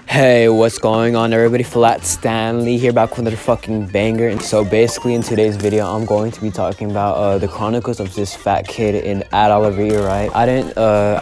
Hey, what's going on everybody? Flat Stanley here, back with another fucking banger. And so basically in today's video, I'm going to be talking about the chronicles of this fat kid in at Alegria, right?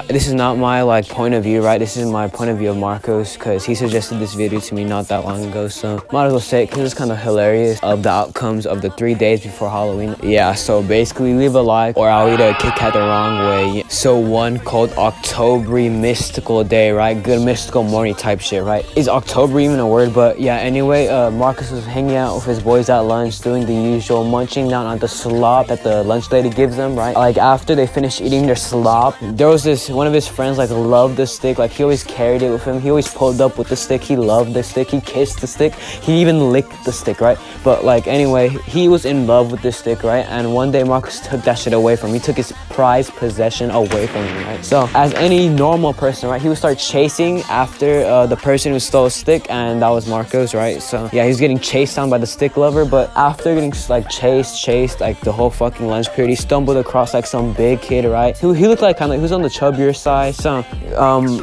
This is not my like point of view, right? This is my point of view of Marcos, because he suggested this video to me not that long ago. So might as well say it because it's kind of hilarious of the outcomes of the 3 days before Halloween. Yeah, so basically leave a like or I'll either kick at the wrong way. So one called October mystical day, right? Good mystical morning type shit, right? Is October even a word? But yeah, anyway, Marcos was hanging out with his boys at lunch, doing the usual, munching down on the slop that the lunch lady gives them, right? Like after they finished eating their slop, there was this one of his friends like loved the stick, like he always carried it with him. He always pulled up with the stick. He loved the stick. He kissed the stick. He even licked the stick, right? But like anyway, he was in love with this stick, right? And one day Marcos took that shit away from him. He took his prized possession away from him, right? So as any normal person, right, he would start chasing after the person who stole a stick, and that was Marcos, right? So yeah, he's getting chased down by the stick lover. But after getting like chased like the whole fucking lunch period, he stumbled across like some big kid, right? He looked like kind of, he was on the chubbier side. So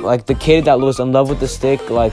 like the kid that was in love with the stick, like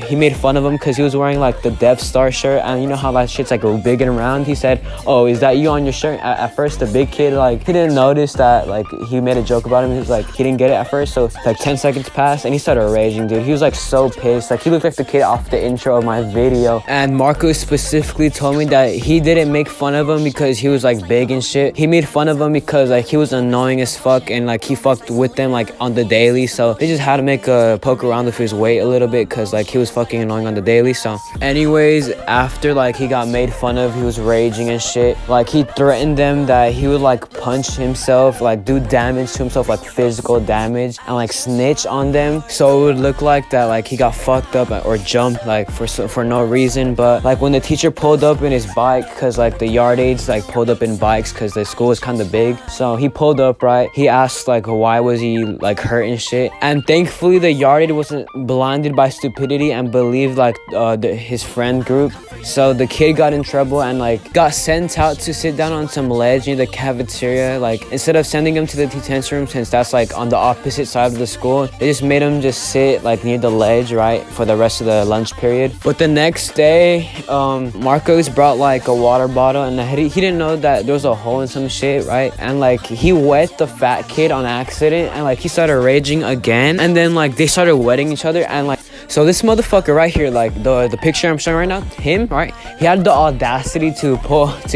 he made fun of him because he was wearing like the Death Star shirt, and you know how that shit's like big and round. He said, "Oh, is that you on your shirt?" At first the big kid, like he didn't notice that, like he made a joke about him. He was like, he didn't get it at first. So like 10 seconds passed and he started raging, dude. He was like so pissed. Like he looked like the kid off the intro of my video. And Marcos specifically told me that he didn't make fun of him because he was like big and shit. He made fun of him because like he was annoying as fuck, and like he fucked with them like on the daily. So they just had to make a poke around with his weight a little bit because like he was fucking annoying on the daily. So anyways, after like he got made fun of, he was raging and shit. Like he threatened them that he would like punch himself, like do damage to himself, like physical damage, and like snitch on them. So it would look like that like he got fucked up or jumped like for no reason. But like when the teacher pulled up in his bike, because like the yard aides like pulled up in bikes because the school was kind of big, so he pulled up, right? He asked like why was he like hurt and shit, and thankfully the yard aide wasn't blinded by stupidity and believed like his friend group. So the kid got in trouble and like got sent out to sit down on some ledge near the cafeteria. Like instead of sending him to the detention room, since that's like on the opposite side of the school, they just made him just sit like near the ledge, right, for the rest of the lunch period. But the next day, Marcos brought like a water bottle, and he didn't know that there was a hole in some shit, right? And like he wet the fat kid on accident, and like he started raging again, and then like they started wetting each other. And like, so this motherfucker right here, like the picture I'm showing right now, him, right, he had the audacity to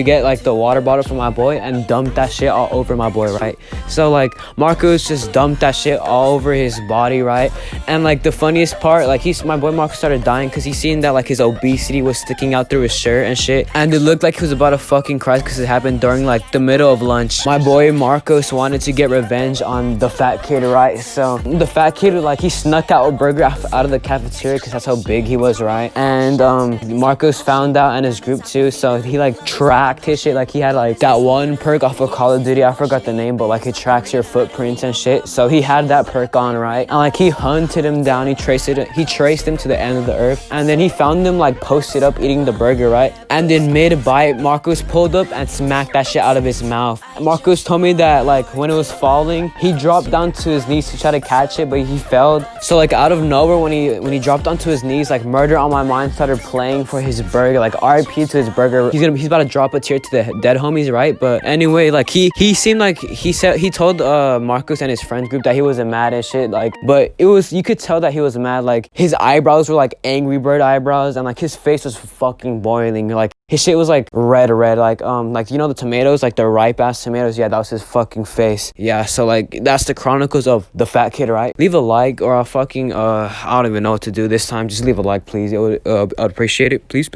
get like the water bottle from my boy and dump that shit all over my boy, right? So like Marcos just dumped that shit all over his body, right? And like the funniest part, like my boy Marcos started dying because he seen that like his obesity was sticking out through his shirt and shit, and it looked like he was about to fucking cry because it happened during like the middle of lunch. My boy Marcos wanted to get revenge on the fat kid, right? So the fat kid, like he snuck out a burger out of the cafeteria because that's how big he was, right? And Marcos found out, and his group too, so he like tracked his shit. Like he had like that one perk off of Call of Duty, I forgot the name, but like it tracks your footprints and shit. So he had that perk on, right? And like he hunted him down, he traced him to the end of the earth, and then he found them like posted up eating the burger, right? And then mid-bite, Marcos pulled up and smacked that shit out of his mouth. Marcos told me that like when it was falling, he dropped down to his knees to try to catch it, but he failed. So like out of nowhere, when he dropped onto his knees, like Murder on My Mind started playing for his burger, like RIP to his burger. He's about to drop a tear to the dead homies, right? But anyway, like he seemed like he told Marcos and his friend group that he wasn't mad and shit, like, but it was, you could tell that he was mad. Like his eyebrows were like Angry Bird eyebrows, and like his face was fucking boiling. Like his shit was like red, like you know the tomatoes, like the ripe ass tomatoes, yeah, that was his fucking face. Yeah, so like that's the chronicles of the fat kid, right? Leave a like or I'll fucking I don't even know what to do this time. Just leave a like, please. I'd appreciate it, please.